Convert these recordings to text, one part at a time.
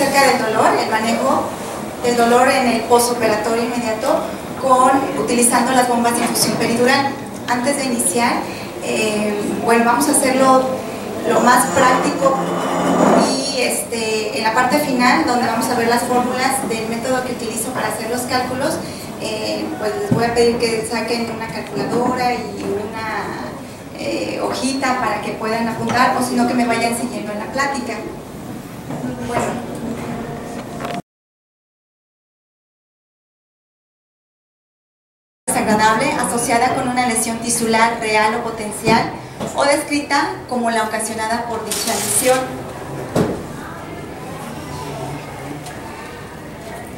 acerca del dolor, el manejo del dolor en el postoperatorio inmediato utilizando las bombas de infusión peridural. Antes de iniciar, bueno, vamos a hacerlo lo más práctico y en la parte final, donde vamos a ver las fórmulas del método que utilizo para hacer los cálculos, pues les voy a pedir que saquen una calculadora y una hojita para que puedan apuntar, o si no, que me vayan siguiendo en la plática. Bueno. Desagradable asociada con una lesión tisular real o potencial o descrita como la ocasionada por dicha lesión.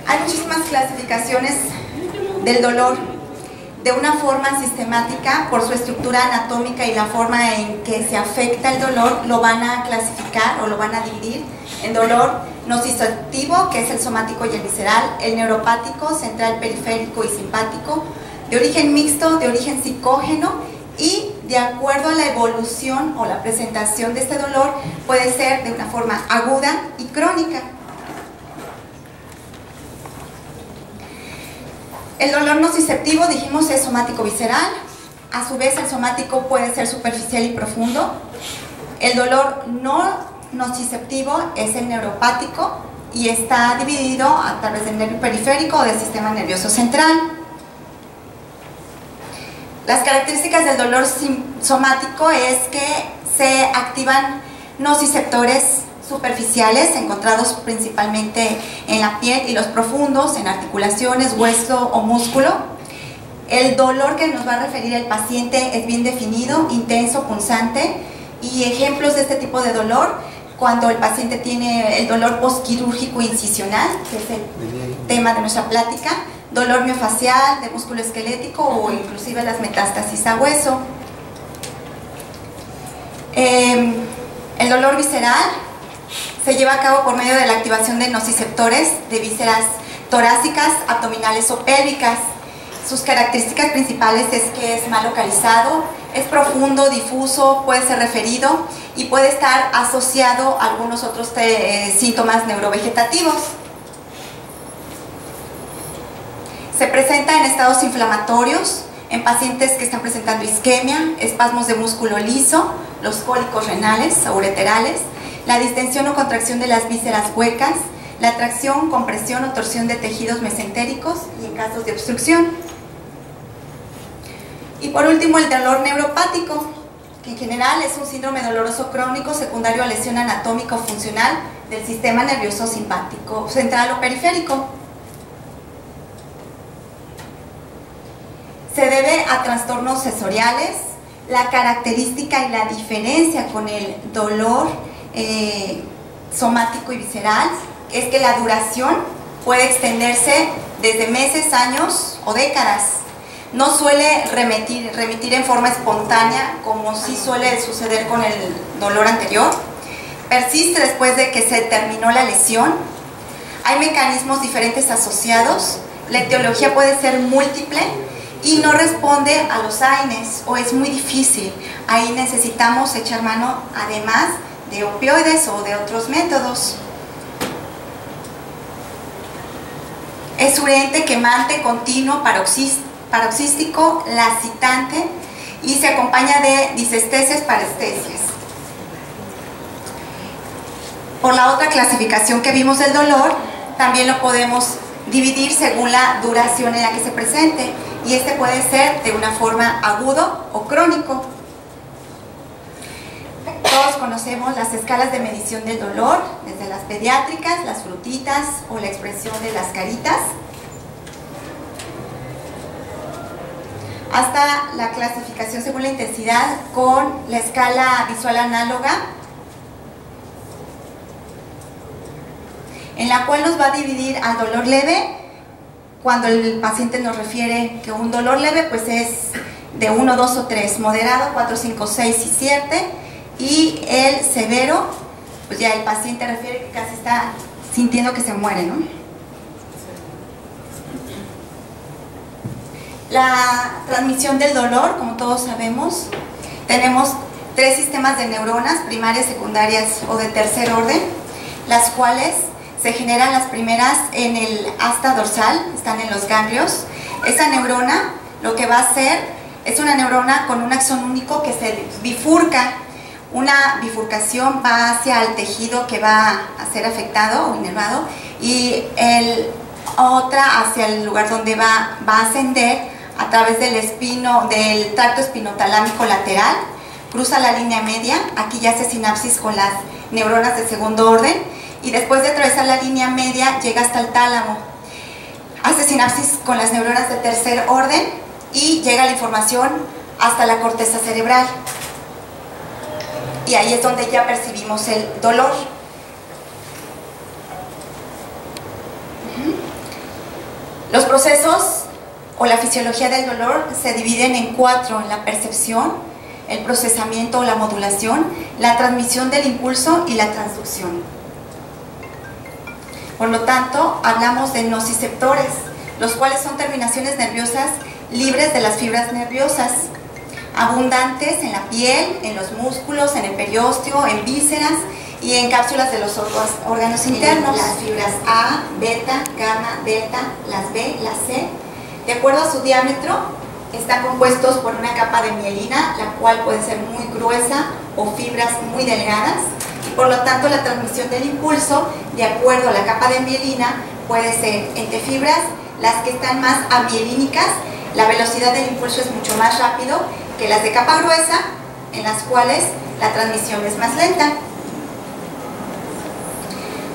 Hay muchísimas clasificaciones del dolor. De una forma sistemática, por su estructura anatómica y la forma en que se afecta el dolor, lo van a clasificar o lo van a dividir en dolor nociceptivo, que es el somático y el visceral, el neuropático, central, periférico y simpático, de origen mixto, de origen psicógeno, y de acuerdo a la evolución o la presentación de este dolor, puede ser de una forma aguda y crónica. El dolor nociceptivo, dijimos, es somático visceral. A su vez, el somático puede ser superficial y profundo. El dolor no nociceptivo es el neuropático y está dividido a través del nervio periférico o del sistema nervioso central. Las características del dolor somático es que se activan nociceptores superficiales, encontrados principalmente en la piel, y los profundos en articulaciones, hueso o músculo. El dolor que nos va a referir el paciente es bien definido, intenso, punzante, y ejemplos de este tipo de dolor: cuando el paciente tiene el dolor postquirúrgico incisional, que es el tema de nuestra plática, dolor miofacial, de músculo esquelético o inclusive las metástasis a hueso. El dolor visceral se lleva a cabo por medio de la activación de nociceptores de vísceras torácicas, abdominales o pélvicas. Sus características principales es que es mal localizado, es profundo, difuso, puede ser referido y puede estar asociado a algunos otros síntomas neurovegetativos. Se presenta en estados inflamatorios, en pacientes que están presentando isquemia, espasmos de músculo liso, los cólicos renales o ureterales, la distensión o contracción de las vísceras huecas, la tracción, compresión o torsión de tejidos mesentéricos y en casos de obstrucción. Y por último, el dolor neuropático, que en general es un síndrome doloroso crónico secundario a lesión anatómica o funcional del sistema nervioso simpático, central o periférico. Se debe a trastornos sensoriales. La característica y la diferencia con el dolor somático y visceral es que la duración puede extenderse desde meses, años o décadas. No suele remitir en forma espontánea, como sí suele suceder con el dolor anterior. Persiste después de que se terminó la lesión. Hay mecanismos diferentes asociados. La etiología puede ser múltiple y no responde a los AINES o es muy difícil. Ahí necesitamos echar mano, además de opioides o de otros métodos. Es urente, quemante, continuo, paroxístico, lacitante y se acompaña de disestesias, parestesias. Por la otra clasificación que vimos del dolor, también lo podemos dividir según la duración en la que se presente, y este puede ser de una forma agudo o crónico. Todos conocemos las escalas de medición del dolor, desde las pediátricas, las frutitas o la expresión de las caritas, hasta la clasificación según la intensidad con la escala visual análoga, en la cual nos va a dividir al dolor leve. Cuando el paciente nos refiere que un dolor leve, pues es de 1, 2 o 3, moderado 4, 5, 6 y 7, y el severo, pues ya el paciente refiere que casi está sintiendo que se muere, ¿no? La transmisión del dolor, como todos sabemos, tenemos 3 sistemas de neuronas, primarias, secundarias o de tercer orden, las cuales se generan las primeras en el asta dorsal, están en los ganglios. Esa neurona lo que va a hacer es una neurona con un axón único que se bifurca. Una bifurcación va hacia el tejido que va a ser afectado o inervado y otra hacia el lugar donde va a ascender a través del tracto espinotalámico lateral, cruza la línea media, aquí ya hace sinapsis con las neuronas de segundo orden y después de atravesar la línea media llega hasta el tálamo, hace sinapsis con las neuronas de tercer orden y llega la información hasta la corteza cerebral. Y ahí es donde ya percibimos el dolor. Los procesos o la fisiología del dolor se dividen en 4, la percepción, el procesamiento o la modulación, la transmisión del impulso y la transducción. Por lo tanto, hablamos de nociceptores, los cuales son terminaciones nerviosas libres de las fibras nerviosas, abundantes en la piel, en los músculos, en el periósteo, en vísceras y en cápsulas de los órganos internos. Las fibras A, beta, gamma, delta, las B, las C, de acuerdo a su diámetro, están compuestos por una capa de mielina, la cual puede ser muy gruesa o fibras muy delgadas, y por lo tanto la transmisión del impulso, de acuerdo a la capa de mielina, puede ser entre fibras, las que están más amielínicas, la velocidad del impulso es mucho más rápido que las de capa gruesa, en las cuales la transmisión es más lenta.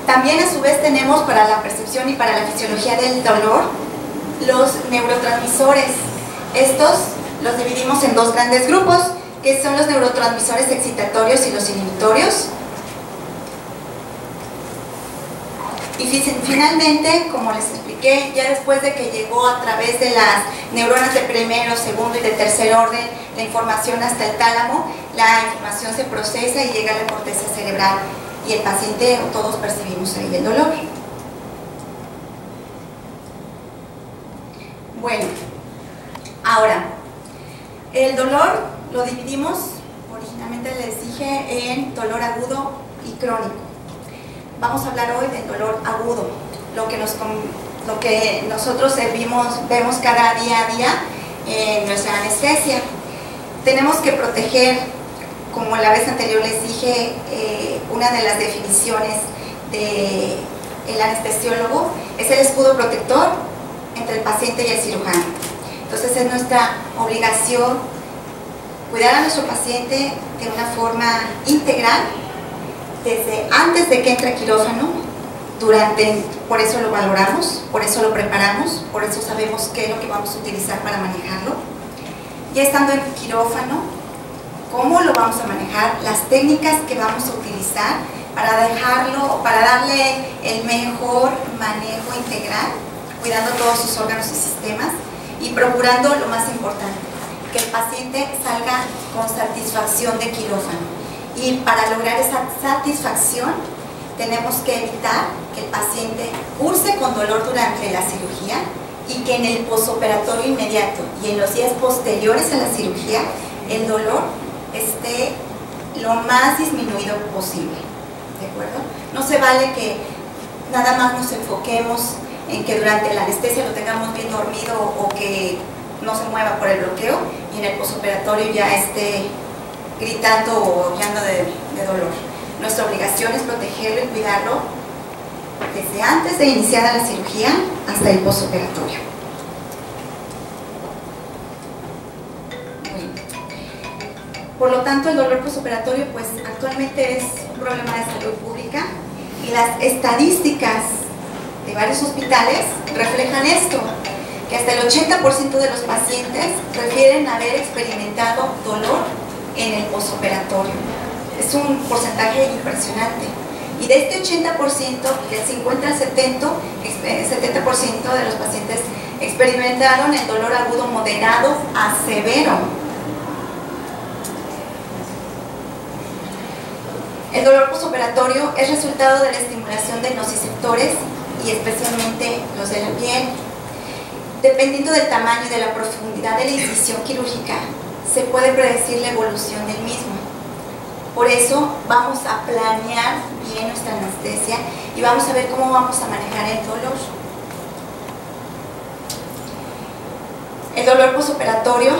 También a su vez tenemos para la percepción y para la fisiología del dolor los neurotransmisores. Estos los dividimos en 2 grandes grupos, que son los neurotransmisores excitatorios y los inhibitorios. Y finalmente, como les expliqué, ya después de que llegó a través de las neuronas de primero, segundo y de tercer orden la información hasta el tálamo, la información se procesa y llega a la corteza cerebral y el paciente o todos percibimos ahí el dolor. Bueno, ahora, el dolor lo dividimos, originalmente les dije, en dolor agudo y crónico. Vamos a hablar hoy del dolor agudo, lo que nosotros vemos cada día a día en nuestra anestesia. Tenemos que proteger, como la vez anterior les dije, una de las definiciones del anestesiólogo es el escudo protector entre el paciente y el cirujano. Entonces es nuestra obligación cuidar a nuestro paciente de una forma integral, desde antes de que entre a quirófano, por eso lo valoramos, por eso lo preparamos, por eso sabemos qué es lo que vamos a utilizar para manejarlo. Ya estando en quirófano, cómo lo vamos a manejar, las técnicas que vamos a utilizar para darle el mejor manejo integral, cuidando todos sus órganos y sistemas y procurando lo más importante, que el paciente salga con satisfacción de quirófano. Y para lograr esa satisfacción tenemos que evitar que el paciente curse con dolor durante la cirugía y que en el posoperatorio inmediato y en los días posteriores a la cirugía el dolor esté lo más disminuido posible, ¿de acuerdo? No se vale que nada más nos enfoquemos en que durante la anestesia lo tengamos bien dormido o que no se mueva por el bloqueo y en el posoperatorio ya esté gritando o aullando de dolor. Nuestra obligación es protegerlo y cuidarlo desde antes de iniciar la cirugía hasta el posoperatorio. Por lo tanto, el dolor posoperatorio pues actualmente es un problema de salud pública y las estadísticas de varios hospitales reflejan esto, que hasta el 80% de los pacientes refieren haber experimentado dolor en el posoperatorio. Es un porcentaje impresionante. Y de este 80%, del 50 al 70% de los pacientes experimentaron el dolor agudo moderado a severo. El dolor posoperatorio es resultado de la estimulación de nociceptores y especialmente los de la piel. Dependiendo del tamaño y de la profundidad de la incisión quirúrgica, se puede predecir la evolución del mismo. Por eso vamos a planear bien nuestra anestesia y vamos a ver cómo vamos a manejar el dolor. El dolor postoperatorio,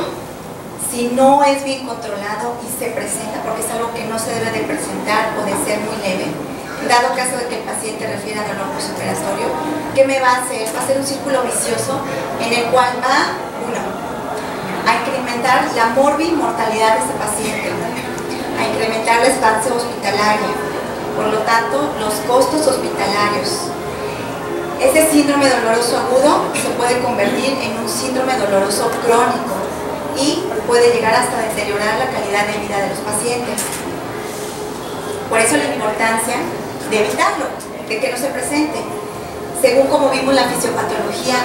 si no es bien controlado y se presenta, porque es algo que no se debe de presentar o de ser muy leve, dado caso de que el paciente refiera a dolor postoperatorio, ¿qué me va a hacer? Va a ser un círculo vicioso en el cual va, uno, a incrementar la mortalidad de este paciente, a incrementar la estancia hospitalaria, por lo tanto, los costos hospitalarios. Ese síndrome doloroso agudo se puede convertir en un síndrome doloroso crónico y puede llegar hasta deteriorar la calidad de vida de los pacientes. Por eso la importancia de evitarlo, de que no se presente. Según como vimos la fisiopatología,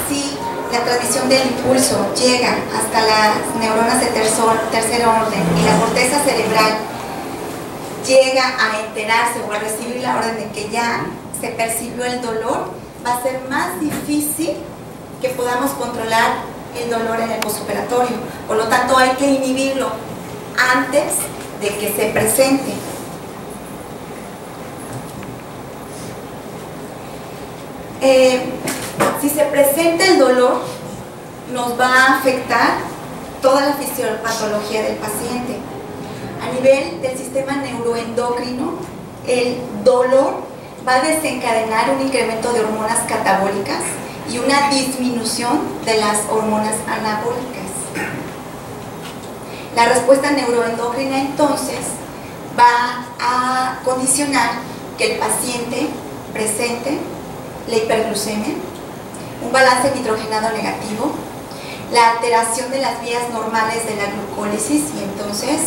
si la transmisión del impulso llega hasta las neuronas de tercer orden y la corteza cerebral llega a enterarse o a recibir la orden de que ya se percibió el dolor, va a ser más difícil que podamos controlar el dolor en el postoperatorio. Por lo tanto, hay que inhibirlo antes de que se presente. Si se presenta el dolor, nos va a afectar toda la fisiopatología del paciente. A nivel del sistema neuroendocrino, el dolor va a desencadenar un incremento de hormonas catabólicas y una disminución de las hormonas anabólicas. La respuesta neuroendocrina entonces va a condicionar que el paciente presente la hiperglucemia, un balance nitrogenado negativo, la alteración de las vías normales de la glucólisis, y entonces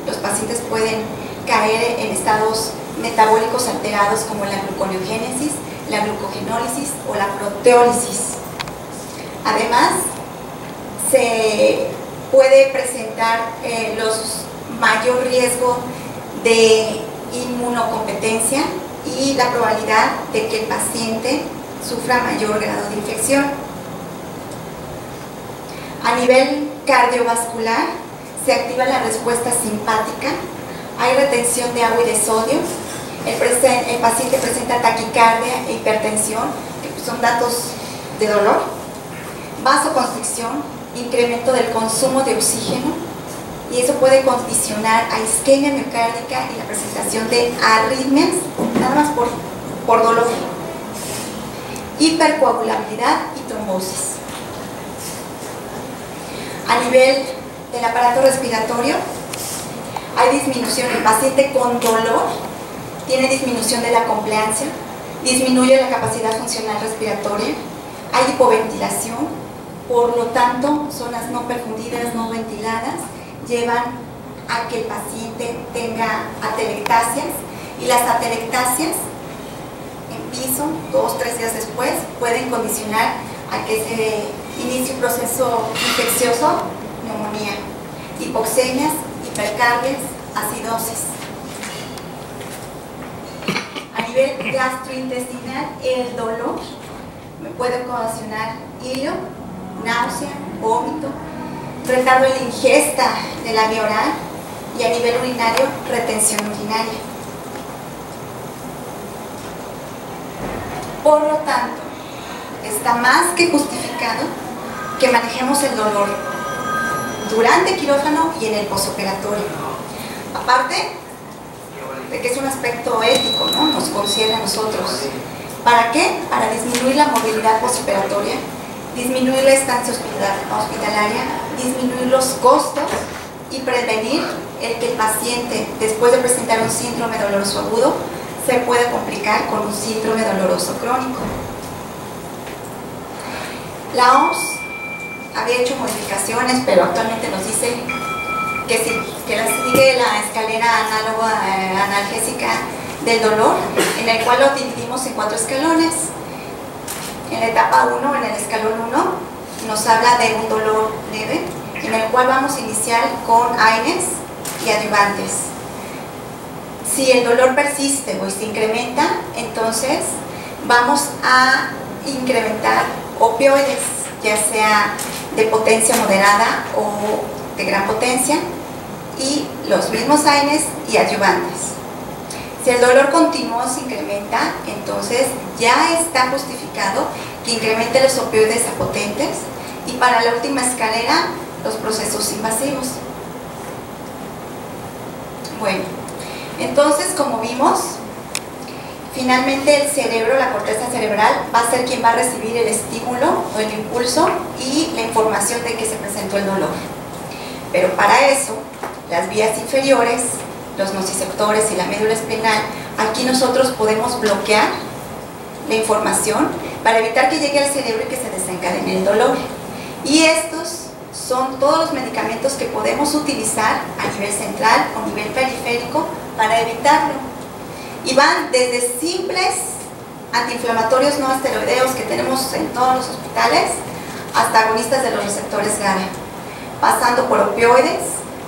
los pacientes pueden caer en estados metabólicos alterados como la gluconeogénesis, la glucogenólisis o la proteólisis. Además, se puede presentar mayor riesgo de inmunocompetencia y la probabilidad de que el paciente sufra mayor grado de infección. A nivel cardiovascular, se activa la respuesta simpática, hay retención de agua y de sodio, el paciente presenta taquicardia e hipertensión, que son datos de dolor, vasoconstricción, incremento del consumo de oxígeno, y eso puede condicionar a isquemia miocárdica y la presentación de arritmias, nada más por dolor, hipercoagulabilidad y trombosis. A nivel del aparato respiratorio, hay disminución. El paciente con dolor tiene disminución de la complancia, disminuye la capacidad funcional respiratoria, hay hipoventilación, por lo tanto, zonas no perfundidas, no ventiladas, llevan a que el paciente tenga atelectasias, y las atelectasias en piso, 2-3 días después, pueden condicionar a que se inicie un proceso infeccioso, neumonía, hipoxemias, hipercardias, acidosis. A nivel gastrointestinal, el dolor me puede ocasionar hilio, náusea, vómito, retardo en la ingesta de la vía oral, y a nivel urinario, retención urinaria. Por lo tanto, está más que justificado que manejemos el dolor durante quirófano y en el postoperatorio. Aparte de que es un aspecto ético, ¿no? Nos concierne a nosotros. ¿Para qué? Para disminuir la movilidad postoperatoria, disminuir la estancia hospitalaria, disminuir los costos y prevenir el que el paciente, después de presentar un síndrome doloroso agudo, se pueda complicar con un síndrome doloroso crónico. La OMS había hecho modificaciones, pero actualmente nos dice que sigue la escalera análoga analgésica del dolor, en el cual lo dividimos en 4 escalones. En la etapa 1, en el escalón 1, nos habla de un dolor leve, en el cual vamos a iniciar con AINES y adyuvantes. Si el dolor persiste o se incrementa, entonces vamos a incrementar opioides, ya sea de potencia moderada o de gran potencia, y los mismos AINES y adyuvantes. Si el dolor continuo se incrementa, entonces ya está justificado que incremente los opioides apotentes y para la última escalera, los procesos invasivos. Bueno, entonces como vimos, finalmente el cerebro, la corteza cerebral, va a ser quien va a recibir el estímulo o el impulso y la información de que se presentó el dolor. Pero para eso, las vías inferiores, los nociceptores y la médula espinal, aquí nosotros podemos bloquear la información para evitar que llegue al cerebro y que se desencadene el dolor. Y estos son todos los medicamentos que podemos utilizar a nivel central o nivel periférico para evitarlo. Y van desde simples antiinflamatorios no esteroideos que tenemos en todos los hospitales hasta agonistas de los receptores GABA, pasando por opioides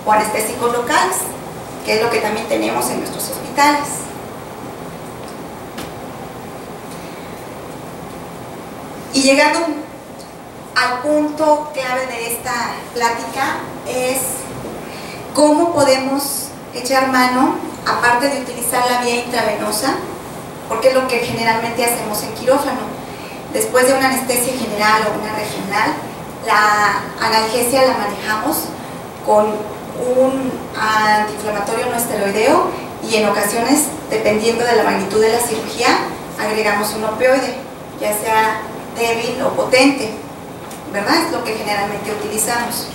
o anestésicos locales, que es lo que también tenemos en nuestros hospitales. Y llegando al punto clave de esta plática es cómo podemos echar mano, aparte de utilizar la vía intravenosa, porque es lo que generalmente hacemos en quirófano. Después de una anestesia general o una regional, la analgesia la manejamos con un antiinflamatorio no esteroideo y en ocasiones, dependiendo de la magnitud de la cirugía, agregamos un opioide, ya sea débil o potente, ¿verdad? Es lo que generalmente utilizamos.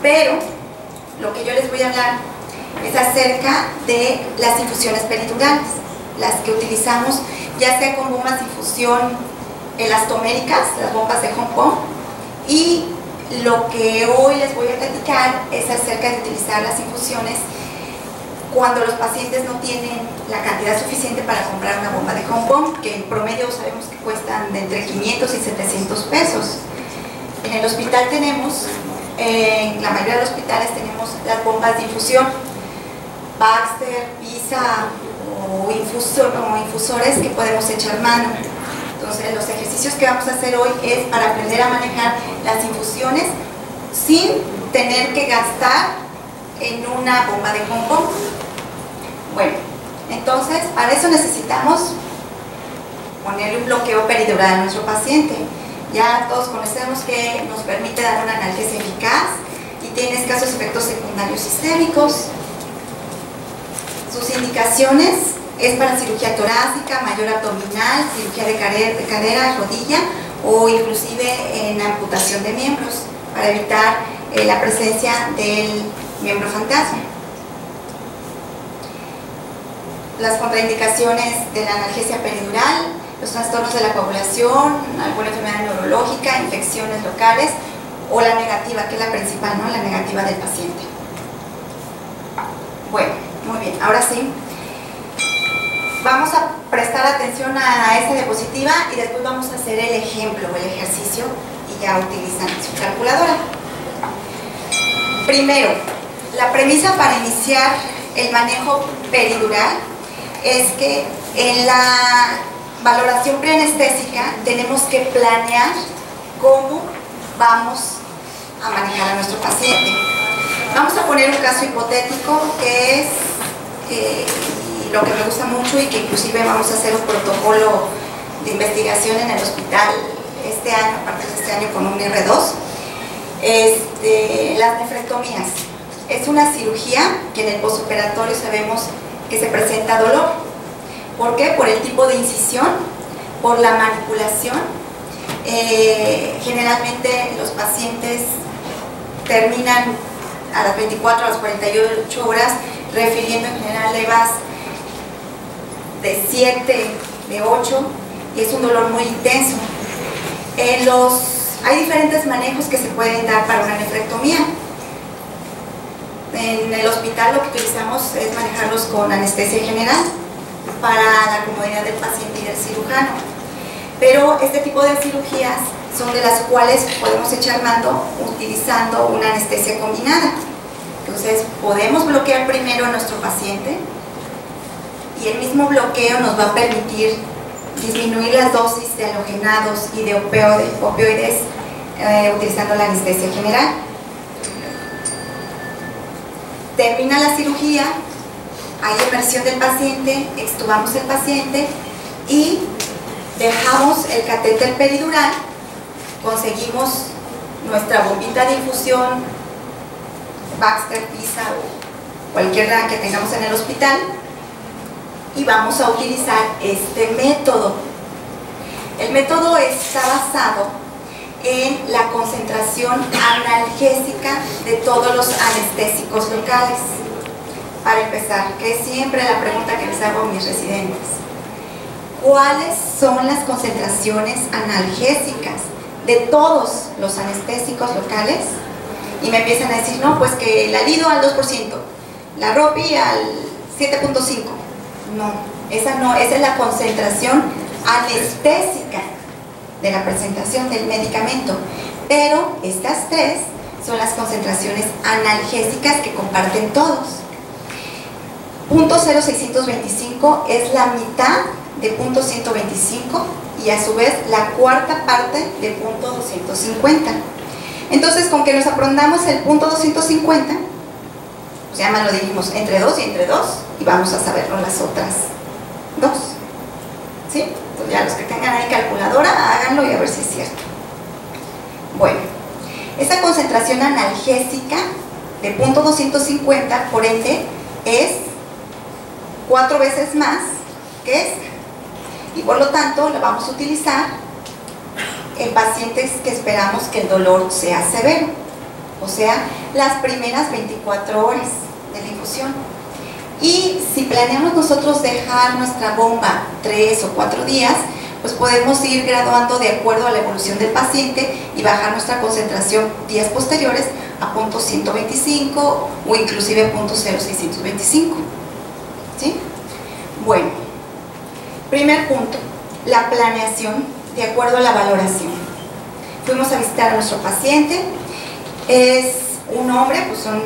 Pero lo que yo les voy a hablar es acerca de las infusiones peridurales, las que utilizamos ya sea con bombas de infusión elastoméricas, las bombas de Hong Kong, y lo que hoy les voy a platicar es acerca de utilizar las infusiones cuando los pacientes no tienen la cantidad suficiente para comprar una bomba de Hong Kong, que en promedio sabemos que cuestan de entre 500 y 700 pesos. En el hospital tenemos, en la mayoría de los hospitales tenemos las bombas de infusión, Baxter, Pisa o infusores que podemos echar mano. Entonces los ejercicios que vamos a hacer hoy es para aprender a manejar las infusiones sin tener que gastar en una bomba de Hong Kong. Bueno, entonces para eso necesitamos ponerle un bloqueo peridural a nuestro paciente. Ya todos conocemos que nos permite dar una analgesia eficaz y tiene escasos efectos secundarios sistémicos. Sus indicaciones es para cirugía torácica, mayor abdominal, cirugía de cadera, rodilla o inclusive en amputación de miembros para evitar la presencia del miembro fantasma. Las contraindicaciones de la analgesia peridural, los trastornos de la coagulación, alguna enfermedad neurológica, infecciones locales o la negativa, que es la principal, ¿no? La negativa del paciente. Bueno, muy bien, ahora sí. Vamos a prestar atención a esta diapositiva y después vamos a hacer el ejemplo o el ejercicio y ya utilizan su calculadora. Primero, la premisa para iniciar el manejo peridural es que en la valoración preanestésica tenemos que planear cómo vamos a manejar a nuestro paciente. Vamos a poner un caso hipotético que es lo que me gusta mucho y que inclusive vamos a hacer un protocolo de investigación en el hospital este año, a partir de este año con un R2, las nefrectomías. Es una cirugía que en el postoperatorio sabemos que se presenta dolor. ¿Por qué? Por el tipo de incisión, por la manipulación. Generalmente los pacientes terminan a las 24 a las 48 horas refiriendo en general levas de 7, de 8 y es un dolor muy intenso. Hay diferentes manejos que se pueden dar para una nefrectomía. En el hospital lo que utilizamos es manejarlos con anestesia general para la comodidad del paciente y del cirujano. Pero este tipo de cirugías son de las cuales podemos echar mano utilizando una anestesia combinada. Entonces podemos bloquear primero a nuestro paciente y el mismo bloqueo nos va a permitir disminuir las dosis de halogenados y de opioides utilizando la anestesia general. Termina la cirugía hay emersión del paciente, extubamos el paciente y dejamos el catéter peridural, conseguimos nuestra bombita de infusión, Baxter, Pisa o cualquiera que tengamos en el hospital, y vamos a utilizar este método. El método está basado en la concentración analgésica de todos los anestésicos locales. Para empezar, que es siempre la pregunta que les hago a mis residentes: ¿cuáles son las concentraciones analgésicas de todos los anestésicos locales? Y me empiezan a decir, no, pues que el Alido al 2%, la Ropi al 7.5%. No, esa es la concentración anestésica de la presentación del medicamento. Pero estas tres son las concentraciones analgésicas que comparten todos. 0.0625 es la mitad de 0.125 y a su vez la cuarta parte de 0.250. Entonces, con que nos aprendamos el 0.250, pues ya más lo dijimos entre 2 y entre 2, y vamos a saberlo las otras dos. ¿Sí? Entonces ya los que tengan ahí calculadora, háganlo y a ver si es cierto. Bueno, esa concentración analgésica de 0.250, por ende, es 4 veces más que esta. Y por lo tanto, la vamos a utilizar en pacientes que esperamos que el dolor sea severo, o sea, las primeras 24 horas de la infusión. Y si planeamos nosotros dejar nuestra bomba 3 o 4 días, pues podemos ir graduando de acuerdo a la evolución del paciente y bajar nuestra concentración días posteriores a 0.125 o inclusive 0.0625. ¿Sí? Bueno, primer punto, la planeación de acuerdo a la valoración. Fuimos a visitar a nuestro paciente, es un hombre, pues son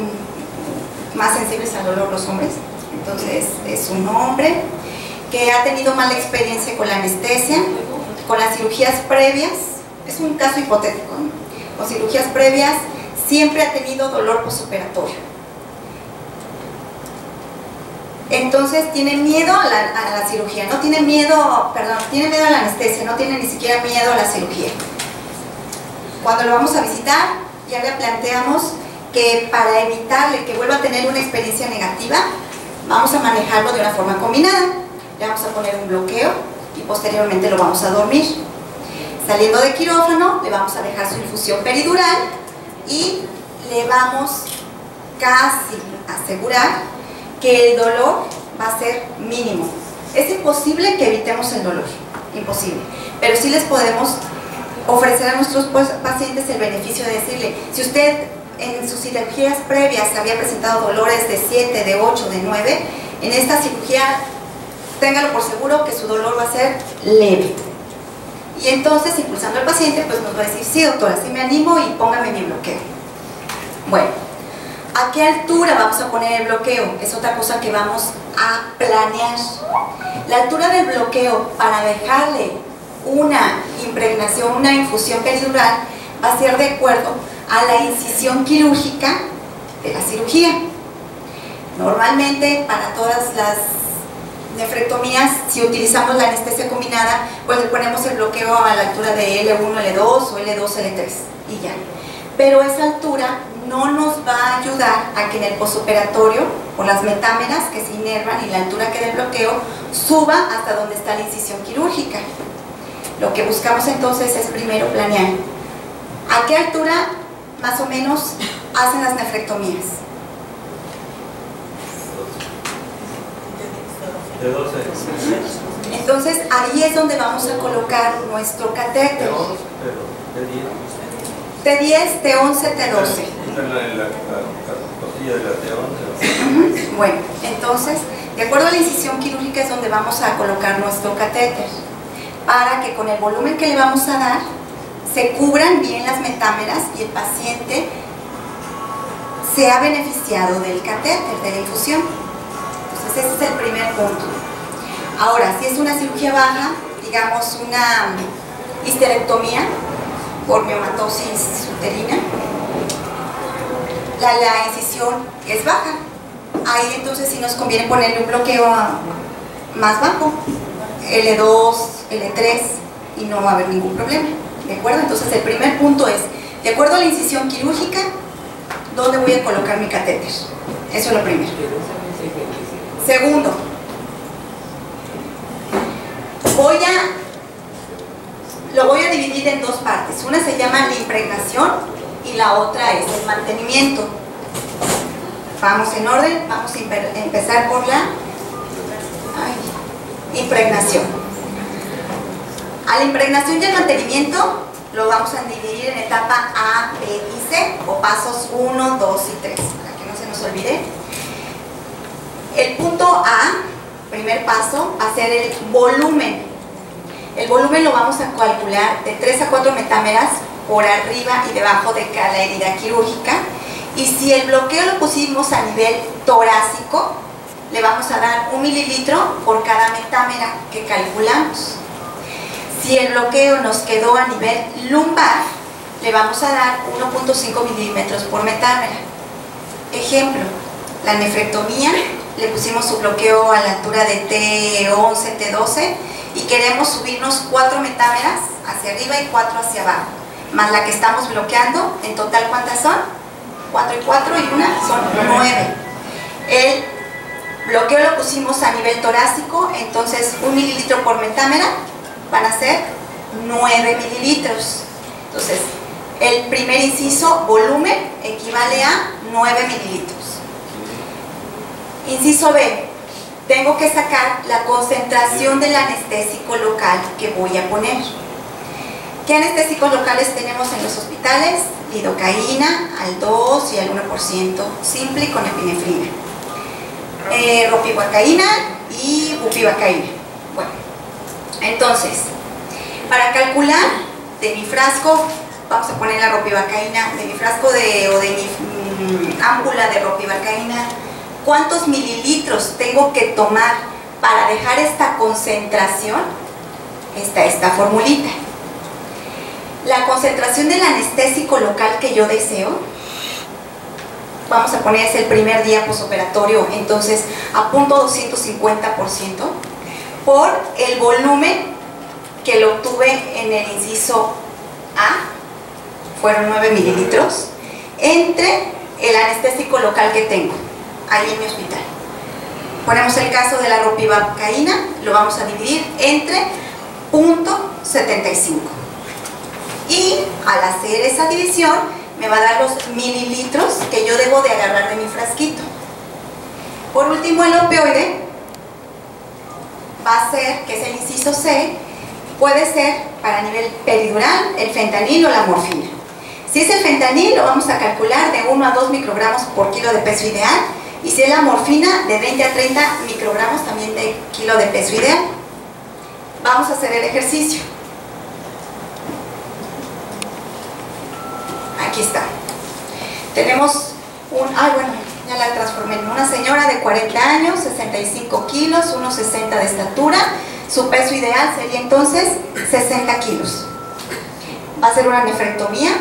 más sensibles al dolor los hombres, entonces es un hombre que ha tenido mala experiencia con la anestesia, con las cirugías previas, es un caso hipotético, ¿no? Con cirugías previas siempre ha tenido dolor postoperatorio. Entonces tiene miedo a la cirugía, no tiene miedo, perdón, tiene miedo a la anestesia, no tiene ni siquiera miedo a la cirugía. Cuando lo vamos a visitar, ya le planteamos que para evitarle que vuelva a tener una experiencia negativa, vamos a manejarlo de una forma combinada. Le vamos a poner un bloqueo y posteriormente lo vamos a dormir. Saliendo de quirófano, le vamos a dejar su infusión peridural y le vamos casi a asegurar que el dolor va a ser mínimo. Es imposible que evitemos el dolor, imposible, pero sí les podemos ofrecer a nuestros pacientes el beneficio de decirle, si usted en sus cirugías previas había presentado dolores de 7, de 8, de 9, en esta cirugía téngalo por seguro que su dolor va a ser leve. Y entonces, impulsando al paciente, pues nos va a decir, sí doctora, sí me animo y póngame mi bloqueo. Bueno, ¿a qué altura vamos a poner el bloqueo? Es otra cosa que vamos a planear. La altura del bloqueo para dejarle una impregnación, una infusión peridural, va a ser de acuerdo a la incisión quirúrgica de la cirugía. Normalmente, para todas las nefrectomías, si utilizamos la anestesia combinada, pues le ponemos el bloqueo a la altura de L1, L2 o L2, L3 y ya. Pero esa altura no nos va a ayudar a que en el postoperatorio, por las metámeras que se inervan y la altura que del bloqueo, suba hasta donde está la incisión quirúrgica. Lo que buscamos entonces es primero planear a qué altura más o menos hacen las nefrectomías. De 12. Entonces ahí es donde vamos a colocar nuestro catéter. T10, T11, T12. La costilla de la T11. Bueno, entonces, de acuerdo a la incisión quirúrgica es donde vamos a colocar nuestro catéter, para que con el volumen que le vamos a dar se cubran bien las metámeras y el paciente sea beneficiado del catéter, de la infusión. Entonces ese es el primer punto. Ahora, si es una cirugía baja, digamos una histerectomía por miomatosis uterina, la incisión es baja, ahí entonces sí nos conviene ponerle un bloqueo más bajo, L2, L3, y no va a haber ningún problema, ¿de acuerdo? Entonces el primer punto es, de acuerdo a la incisión quirúrgica, ¿dónde voy a colocar mi catéter? Eso es lo primero. Segundo, lo voy a dividir en dos partes. Una se llama la impregnación y la otra es el mantenimiento. Vamos en orden, vamos a empezar por la impregnación. A la impregnación y el mantenimiento lo vamos a dividir en etapa A, B y C, o pasos 1, 2 y 3, para que no se nos olvide. El punto A, primer paso, va a ser el volumen. El volumen lo vamos a calcular de 3 a 4 metámeras por arriba y debajo de cada herida quirúrgica. Y si el bloqueo lo pusimos a nivel torácico, le vamos a dar 1 mililitro por cada metámera que calculamos. Si el bloqueo nos quedó a nivel lumbar, le vamos a dar 1.5 milímetros por metámera. Ejemplo, la nefrectomía, le pusimos su bloqueo a la altura de T11, T12 y queremos subirnos 4 metámeras hacia arriba y 4 hacia abajo, más la que estamos bloqueando. En total, ¿cuántas son? 4 y 4 y una son 9. El bloqueo lo pusimos a nivel torácico, entonces 1 mililitro por metámera van a ser 9 mililitros. Entonces, el primer inciso, volumen, equivale a 9 mililitros. Inciso B, tengo que sacar la concentración del anestésico local que voy a poner. ¿Qué anestésicos locales tenemos en los hospitales? Lidocaína al 2 y al 1% simple con epinefrina. Ropivacaína y bupivacaína. Bueno, entonces, para calcular de mi frasco, vamos a poner la ropivacaína, de mi frasco o de mi ámpula de ropivacaína, ¿cuántos mililitros tengo que tomar para dejar esta concentración? Esta formulita. La concentración del anestésico local que yo deseo, vamos a poner, es el primer día posoperatorio, entonces apunto 250% por el volumen que lo obtuve en el inciso A, fueron 9 mililitros, entre el anestésico local que tengo ahí en mi hospital. Ponemos el caso de la ropivacaína, lo vamos a dividir entre 0.75. Y al hacer esa división me va a dar los mililitros que yo debo de agarrar de mi frasquito. Por último, el opioide va a ser, que es el inciso C, puede ser para nivel peridural el fentanil o la morfina. Si es el fentanil, lo vamos a calcular de 1 a 2 microgramos por kilo de peso ideal, y si es la morfina, de 20 a 30 microgramos también de kilo de peso ideal. Vamos a hacer el ejercicio. Aquí está. Tenemos ya la transformé en una señora de 40 años, 65 kilos, 1,60 de estatura. Su peso ideal sería entonces 60 kilos. Va a hacer una nefrectomía.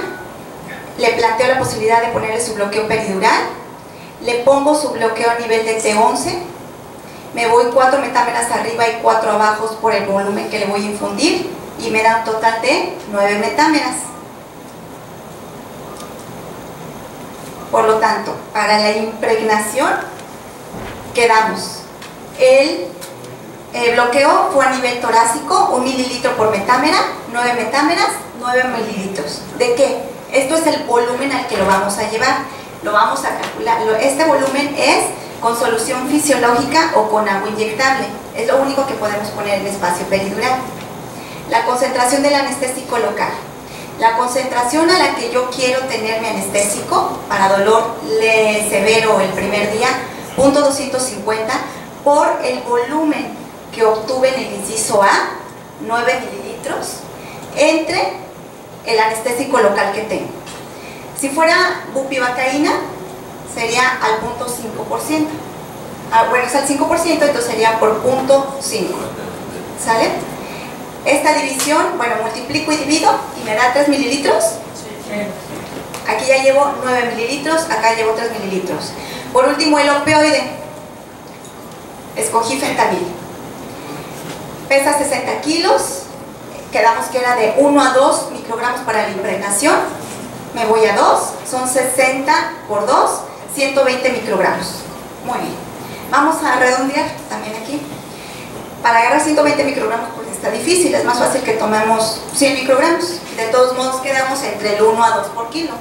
Le planteo la posibilidad de ponerle su bloqueo peridural. Le pongo su bloqueo a nivel de T11. Me voy 4 metámeras arriba y 4 abajo por el volumen que le voy a infundir. Y me da un total de 9 metámeras. Por lo tanto, para la impregnación quedamos. El bloqueo fue a nivel torácico, 1 mililitro por metámera, 9 metámeras, 9 mililitros. ¿De qué? Esto es el volumen al que lo vamos a llevar. Lo vamos a calcular. Este volumen es con solución fisiológica o con agua inyectable. Es lo único que podemos poner en espacio peridural. La concentración del anestésico local. La concentración a la que yo quiero tener mi anestésico para dolor severo el primer día, 0.250 por el volumen que obtuve en el inciso A, 9 mililitros, entre el anestésico local que tengo. Si fuera bupivacaína, sería al 0.5%. Bueno, es al 5%, entonces sería por 0.5. ¿Sale? Esta división, bueno, multiplico y divido y me da 3 mililitros. Aquí ya llevo 9 mililitros, acá llevo 3 mililitros. Por último, el opioide. Escogí fentanil. Pesa 60 kilos. Quedamos que era de 1 a 2 microgramos para la impregnación. Me voy a 2. Son 60 por 2, 120 microgramos. Muy bien. Vamos a redondear también aquí. Para agarrar 120 microgramos pues está difícil. Es más fácil que tomemos 100 microgramos. De todos modos quedamos entre el 1 a 2 por kilo.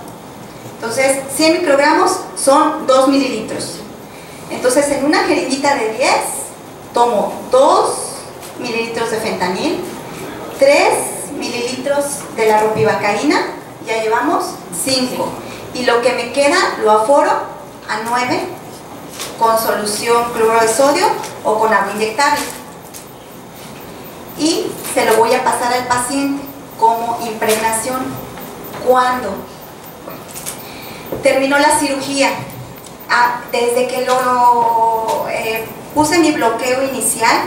Entonces, 100 microgramos son 2 mililitros. Entonces, en una jeringuita de 10, tomo 2 mililitros de fentanil, 3 mililitros de la ropivacaína, ya llevamos 5. Y lo que me queda lo aforo a 9 con solución cloruro de sodio o con agua inyectable. Y se lo voy a pasar al paciente como impregnación. ¿Cuándo? Terminó la cirugía. Desde que puse mi bloqueo inicial,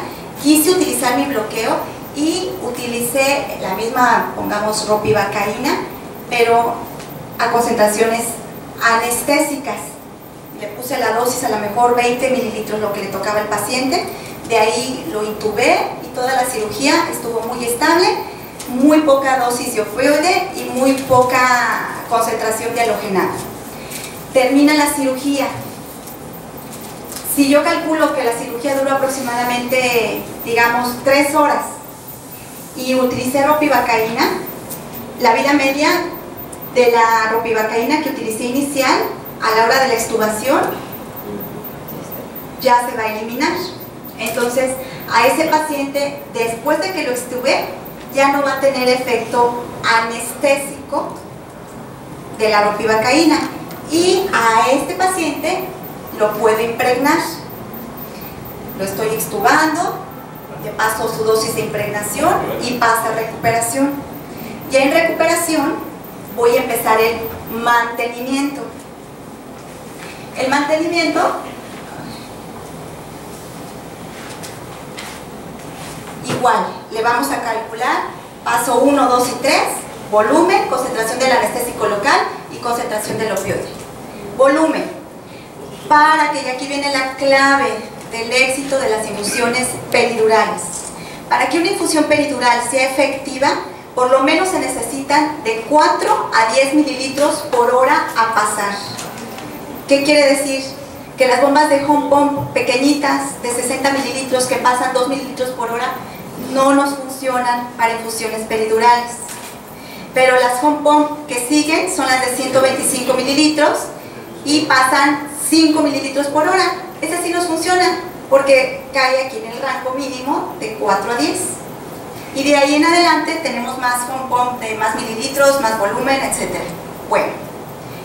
quise utilizar mi bloqueo y utilicé la misma, pongamos, ropivacaína, pero a concentraciones anestésicas. Le puse la dosis a lo mejor 20 mililitros, lo que le tocaba al paciente. De ahí lo intubé y toda la cirugía estuvo muy estable, muy poca dosis de opioide y muy poca concentración de halogenato. Termina la cirugía. Si yo calculo que la cirugía duró aproximadamente, digamos, 3 horas y utilicé ropivacaína, la vida media de la ropivacaína que utilicé inicial a la hora de la extubación ya se va a eliminar. Entonces, a ese paciente, después de que lo extubé, ya no va a tener efecto anestésico de la ropivacaína. Y a este paciente lo puedo impregnar. Lo estoy extubando, le paso su dosis de impregnación y pasa a recuperación. Ya en recuperación voy a empezar el mantenimiento. El mantenimiento igual, le vamos a calcular paso 1, 2 y 3, volumen, concentración del anestésico local y concentración del opioide. Volumen, para que, y aquí viene la clave del éxito de las infusiones peridurales. Para que una infusión peridural sea efectiva, por lo menos se necesitan de 4 a 10 mililitros por hora a pasar. ¿Qué quiere decir? Que las bombas de home pump pequeñitas de 60 mililitros que pasan 2 mililitros por hora no nos funcionan para infusiones peridurales. Pero las home pump que siguen son las de 125 mililitros y pasan 5 mililitros por hora. Esas sí nos funcionan porque cae aquí en el rango mínimo de 4 a 10. Y de ahí en adelante tenemos más home pump de más mililitros, más volumen, etc. Bueno,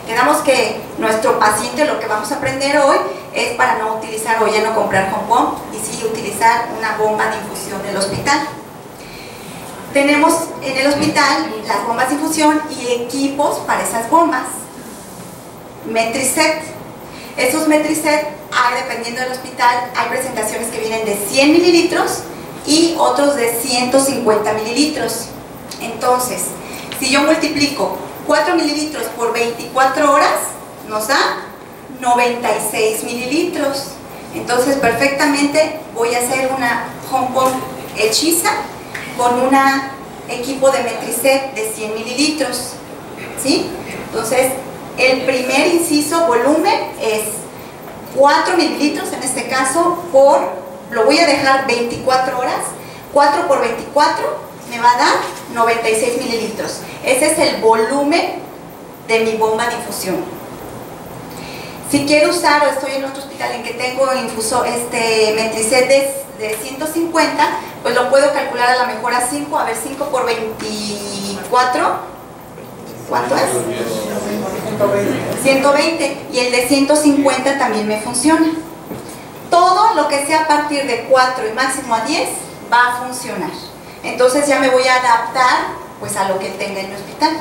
quedamos que nuestro paciente, lo que vamos a aprender hoy es para no utilizar o ya no comprar home pump y sí utilizar una bomba de infusión del hospital. Tenemos en el hospital las bombas de infusión y equipos para esas bombas. Metricet. Esos Metricet, dependiendo del hospital, hay presentaciones que vienen de 100 mililitros y otros de 150 mililitros. Entonces, si yo multiplico 4 mililitros por 24 horas, nos da 96 mililitros. Entonces, perfectamente voy a hacer una home pump hechiza con un equipo de Metricet de 100 mililitros. ¿Sí? Entonces, el primer inciso, volumen, es 4 mililitros, en este caso, lo voy a dejar 24 horas, 4 por 24 me va a dar 96 mililitros. Ese es el volumen de mi bomba de infusión. Si quiero usar, o estoy en otro hospital en que tengo Metricet de 150, pues lo puedo calcular a lo mejor a 5, a ver, 5 por 24, ¿cuánto es? 120, y el de 150 también me funciona. Todo lo que sea a partir de 4 y máximo a 10 va a funcionar. Entonces ya me voy a adaptar pues a lo que tenga en mi hospital.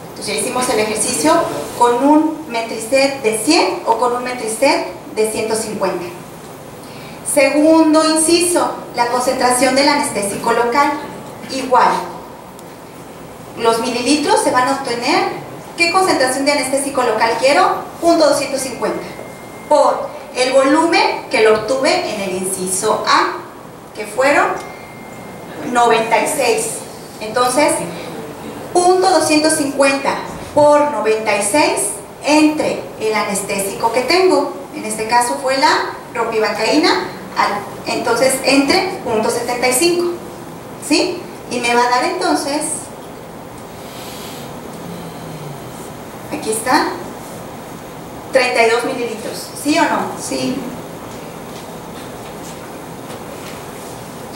Entonces ya hicimos el ejercicio con un Metricet de 100 o con un Metricet de 150. Segundo inciso, la concentración del anestésico local. Igual, los mililitros se van a obtener. ¿Qué concentración de anestésico local quiero? .250. por el volumen que lo obtuve en el inciso A, que fueron 96. Entonces, punto 250 por 96 entre el anestésico que tengo. En este caso fue la ropivacaína, entonces entre punto 75, ¿sí? Y me va a dar entonces, aquí está, 32 mililitros, ¿sí o no? Sí.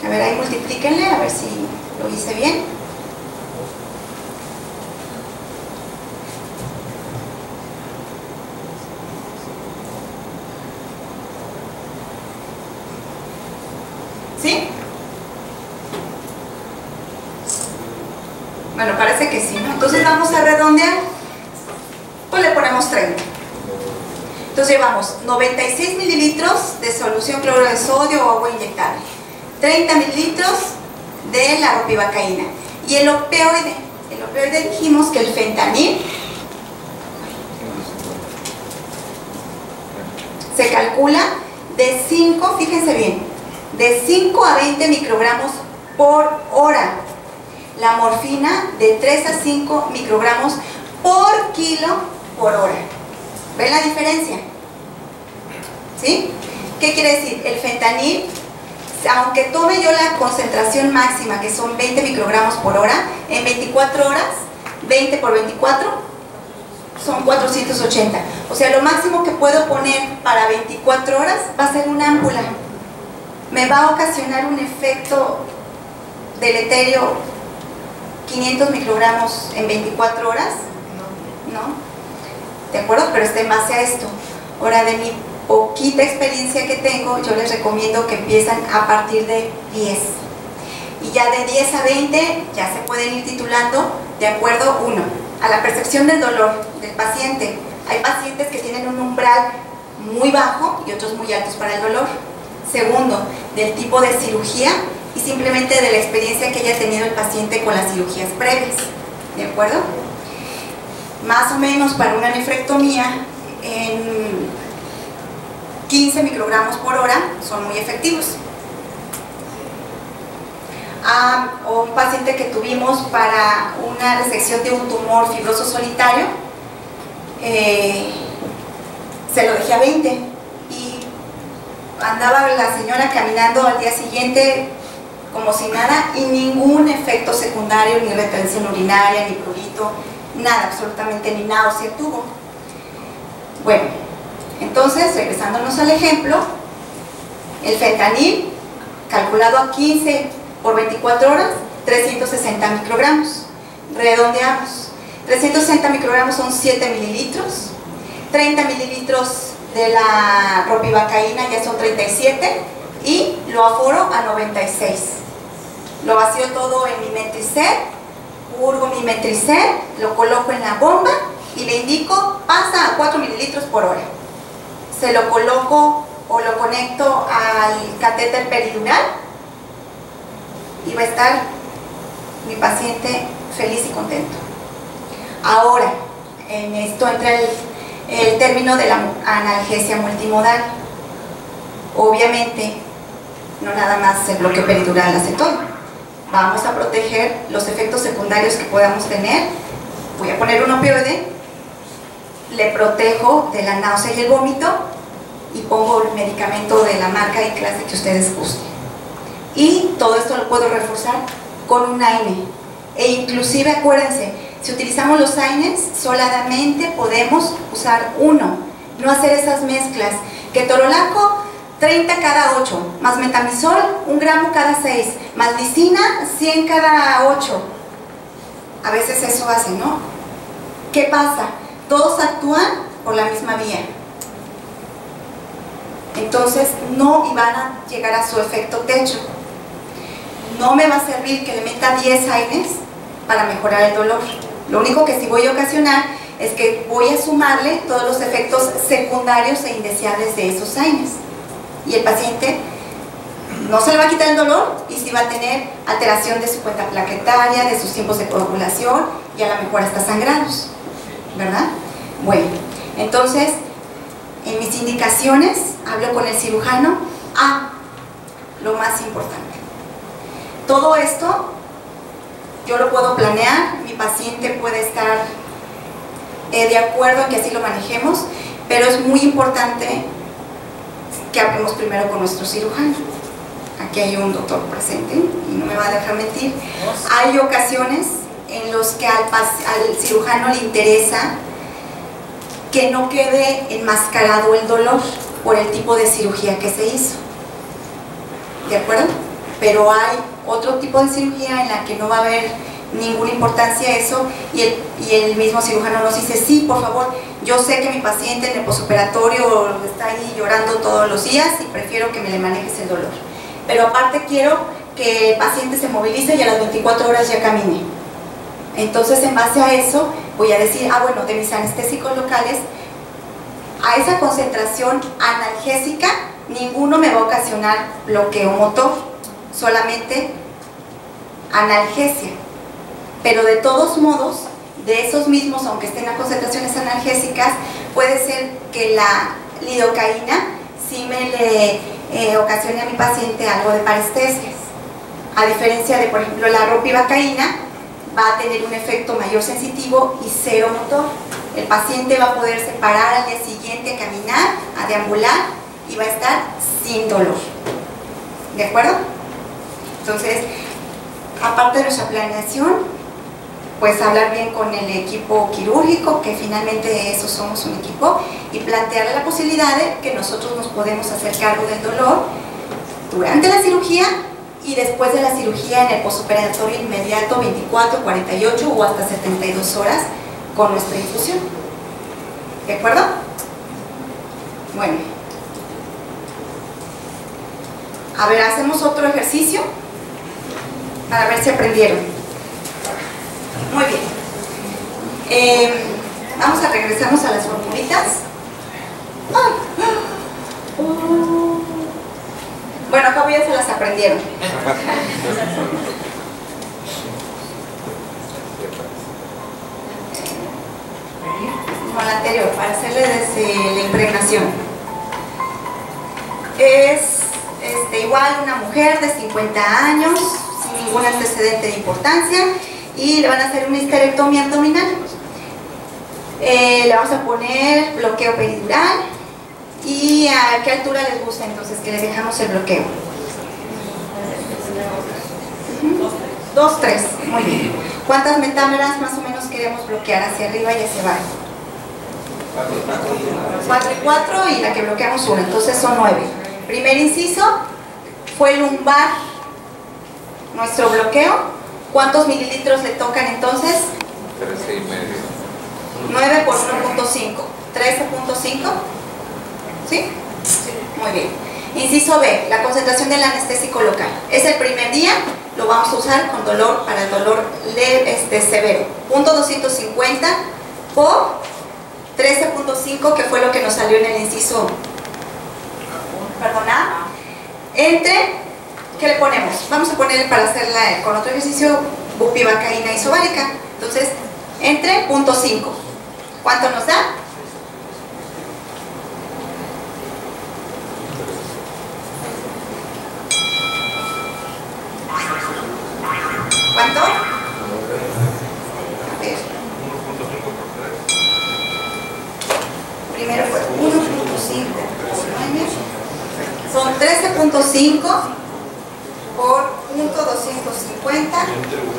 A ver, ahí multiplíquenle, a ver si lo hice bien. ¿Sí? Bueno, parece que sí, ¿no? Entonces vamos a redondear. Pues le ponemos 30. Entonces llevamos 96 mililitros de solución cloruro de sodio o agua inyectable, 30 mililitros de la ropivacaína. Y el opioide dijimos que el fentanil se calcula de 5, fíjense bien, de 5 a 20 microgramos por hora. La morfina de 3 a 5 microgramos por kilo por hora. ¿Ven la diferencia? ¿Sí? ¿Qué quiere decir? El fentanil, aunque tome yo la concentración máxima, que son 20 microgramos por hora, en 24 horas, 20 por 24, son 480. O sea, lo máximo que puedo poner para 24 horas va a ser una ámpula. Me va a ocasionar un efecto deleterio 500 microgramos en 24 horas, ¿no? ¿De acuerdo? Pero está en base a esto. Ahora, de mi poquita experiencia que tengo, yo les recomiendo que empiezan a partir de 10. Y ya de 10 a 20 ya se pueden ir titulando de acuerdo, uno, a la percepción del dolor del paciente. Hay pacientes que tienen un umbral muy bajo y otros muy altos para el dolor. Segundo, del tipo de cirugía y simplemente de la experiencia que haya tenido el paciente con las cirugías previas. ¿De acuerdo? Más o menos para una nefrectomía en 15 microgramos por hora son muy efectivos. O un paciente que tuvimos para una resección de un tumor fibroso solitario, se lo dejé a 20 y andaba la señora caminando al día siguiente como si nada y ningún efecto secundario, ni retención urinaria, ni prurito, nada, absolutamente ni náusea tuvo. Bueno, entonces, regresándonos al ejemplo, el fentanil, calculado a 15 por 24 horas, 360 microgramos. Redondeamos. 360 microgramos son 7 mililitros. 30 mililitros de la ropivacaína ya son 37 y lo aforo a 96. Lo vacío todo en mi Metricet, hurgo mi Metricet, lo coloco en la bomba y le indico pasa a 4 mililitros por hora. Se lo coloco o lo conecto al catéter peridural y va a estar mi paciente feliz y contento. Ahora, en esto entra el término de la analgesia multimodal. Obviamente, no nada más el bloqueo peridural hace todo. Vamos a proteger los efectos secundarios que podamos tener. Voy a poner un opioide, le protejo de la náusea y el vómito y pongo el medicamento de la marca y clase que ustedes gusten. Y todo esto lo puedo reforzar con un AINE. E inclusive, acuérdense, si utilizamos los AINES, solamente podemos usar uno, no hacer esas mezclas. Ketorolaco, 30 cada 8, más metamizol, 1 gramo cada 6, más lisina, 100 cada 8. A veces eso hace, ¿no? ¿Qué pasa? Todos actúan por la misma vía. Entonces no van a llegar a su efecto techo. No me va a servir que le meta 10 AINES para mejorar el dolor. Lo único que sí voy a ocasionar es que voy a sumarle todos los efectos secundarios e indeseables de esos AINES. Y el paciente no se le va a quitar el dolor y sí va a tener alteración de su cuenta plaquetaria, de sus tiempos de coagulación y a lo mejor hasta sangrados, ¿verdad? Bueno, entonces En mis indicaciones hablo con el cirujano. Lo más importante, todo esto yo lo puedo planear, mi paciente puede estar de acuerdo en que así lo manejemos, pero es muy importante que hablemos primero con nuestro cirujano. Aquí hay un doctor presente y no me va a dejar mentir. Hay ocasiones en los que al cirujano le interesa que no quede enmascarado el dolor por el tipo de cirugía que se hizo. ¿De acuerdo? Pero hay otro tipo de cirugía en la que no va a haber ninguna importancia a eso, y el mismo cirujano nos dice: sí, por favor, yo sé que mi paciente en el posoperatorio está ahí llorando todos los días y prefiero que me le manejes el dolor, pero aparte quiero que el paciente se movilice y a las 24 horas ya camine. Entonces, en base a eso voy a decir: bueno, de mis anestésicos locales, a esa concentración analgésica ninguno me va a ocasionar bloqueo motor, solamente analgesia. Pero de todos modos, de esos mismos, aunque estén a concentraciones analgésicas, puede ser que la lidocaína sí me le ocasione a mi paciente algo de parestesias. A diferencia de, por ejemplo, la ropivacaína, va a tener un efecto mayor sensitivo y cero motor. El paciente va a poderse parar al día siguiente a caminar, a deambular, y va a estar sin dolor. ¿De acuerdo? Entonces, aparte de nuestra planeación, pues hablar bien con el equipo quirúrgico, que finalmente eso somos un equipo, y plantearle la posibilidad de que nosotros nos podemos hacer cargo del dolor durante la cirugía y después de la cirugía en el posoperatorio inmediato, 24, 48 o hasta 72 horas con nuestra infusión. ¿De acuerdo? Bueno. A ver, hacemos otro ejercicio para ver si aprendieron. Muy bien. Vamos a regresarnos a las formulitas. Bueno, acá ya se las aprendieron. Con la anterior, para hacerle desde la impregnación. Es igual una mujer de 50 años, sin ningún antecedente de importancia, y le van a hacer una histerectomía abdominal. Le vamos a poner bloqueo peridural. ¿Y a qué altura les gusta entonces que le dejamos el bloqueo? 2, 3, muy bien. ¿Cuántas metámeras más o menos queremos bloquear hacia arriba y hacia abajo? 4 y 4, y la que bloqueamos 1, entonces son 9. Primer inciso fue lumbar, nuestro bloqueo. ¿Cuántos mililitros le tocan entonces? 13,5. 9 por 1.5, 13.5. ¿Sí? Muy bien. Inciso B, la concentración del anestésico local. Es el primer día, lo vamos a usar con dolor, para el dolor severo. Punto 250 por 13.5, que fue lo que nos salió en el inciso. Perdona. Entre, ¿qué le ponemos? Vamos a ponerle, para hacerla con otro ejercicio, bupivacaína isobárica. Entonces, entre 0.5. ¿Cuánto nos da? ¿Cuánto? A ver. Primero fue 1.5 por 9. Son 13.5 por 0.250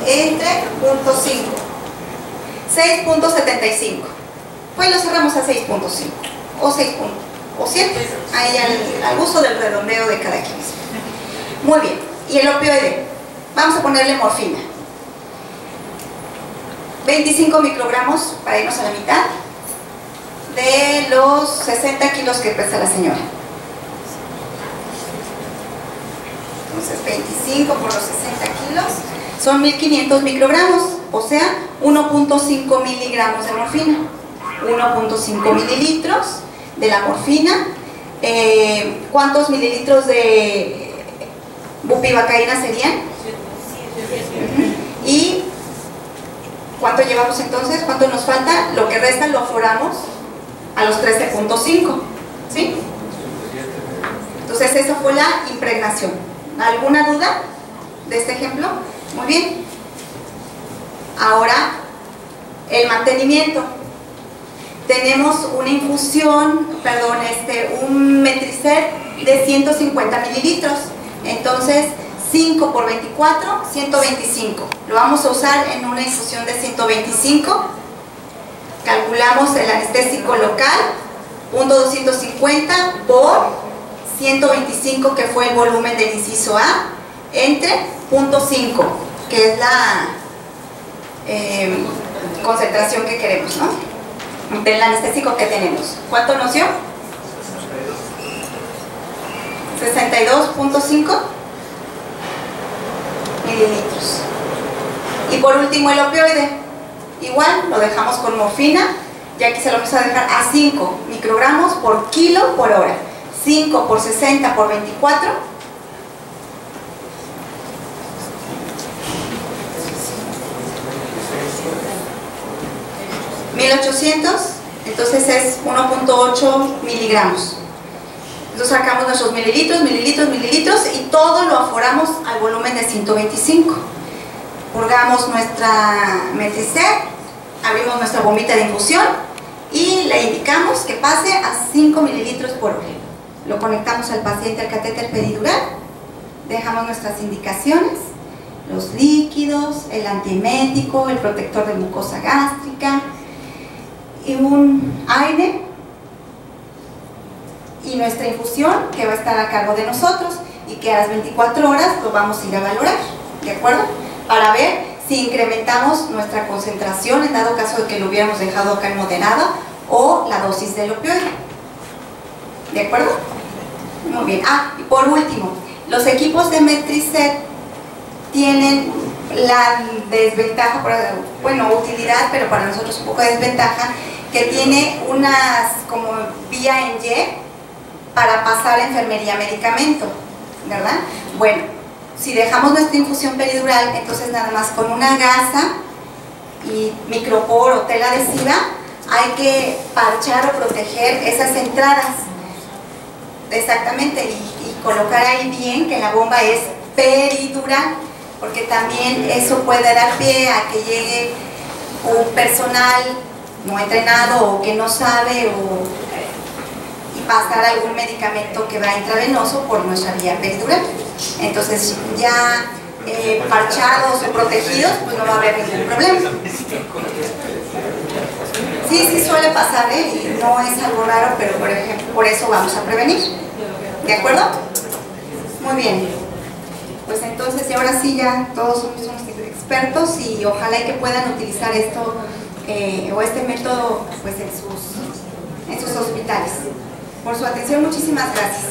entre 0.5. 6.75. Pues lo cerramos a 6.5 o 6. O 7. Ahí al gusto del redondeo de cada quien. Muy bien. Y el opioide, vamos a ponerle morfina. 25 microgramos para irnos a la mitad de los 60 kilos que pesa la señora. Entonces 25 por los 60 kilos son 1500 microgramos, o sea 1.5 miligramos de morfina. 1.5 mililitros de la morfina. ¿Cuántos mililitros de bupivacaína serían? Y ¿cuánto llevamos entonces? ¿Cuánto nos falta? Lo que resta lo afloramos a los 13.5. ¿Sí? Entonces esa fue la impregnación. ¿Alguna duda de este ejemplo? Muy bien. Ahora, el mantenimiento. Tenemos una infusión, un Metricet de 150 mililitros. Entonces, 5 por 24, 125. Lo vamos a usar en una infusión de 125. Calculamos el anestésico local, punto 250 por 125, que fue el volumen del inciso A, entre punto 5, que es la concentración que queremos, ¿no? Del anestésico que tenemos. ¿Cuánto nos dio? 62.5 mililitros. Y por último el opioide. Igual lo dejamos con morfina, y aquí se lo vamos a dejar a 5 microgramos por kilo por hora. 5 por 60 por 24. 1800, entonces es 1.8 miligramos. Entonces sacamos nuestros mililitros, y todo lo aforamos al volumen de 125. Purgamos nuestra Metricet, abrimos nuestra bombita de infusión y le indicamos que pase a 5 mililitros por hora. Lo conectamos al paciente al catéter peridural, dejamos nuestras indicaciones, los líquidos, el antiemético, el protector de mucosa gástrica y un aire, y nuestra infusión que va a estar a cargo de nosotros y que a las 24 horas lo vamos a ir a valorar, ¿de acuerdo? Para ver si incrementamos nuestra concentración en dado caso de que lo hubiéramos dejado acá en moderada, o la dosis del opioide, ¿de acuerdo? Muy bien. Y por último, los equipos de Metricet tienen la desventaja, utilidad, pero para nosotros un poco de desventaja, que tiene unas como vía en Y para pasar enfermería a medicamento, ¿verdad? Bueno, si dejamos nuestra infusión peridural, entonces nada más con una gasa y micropor o tela adhesiva hay que parchar o proteger esas entradas, exactamente, y colocar ahí bien que la bomba es peridural, porque también eso puede dar pie a que llegue un personal no entrenado o que no sabe y pasar algún medicamento que va intravenoso por nuestra vía peridural. Entonces ya parchados o protegidos, pues no va a haber ningún problema. Sí suele pasar, y no es algo raro, pero por ejemplo, por eso vamos a prevenir. ¿De acuerdo? Muy bien. Pues entonces, y ahora sí ya todos somos expertos, y ojalá y que puedan utilizar esto o este método pues en sus hospitales. Por su atención, muchísimas gracias.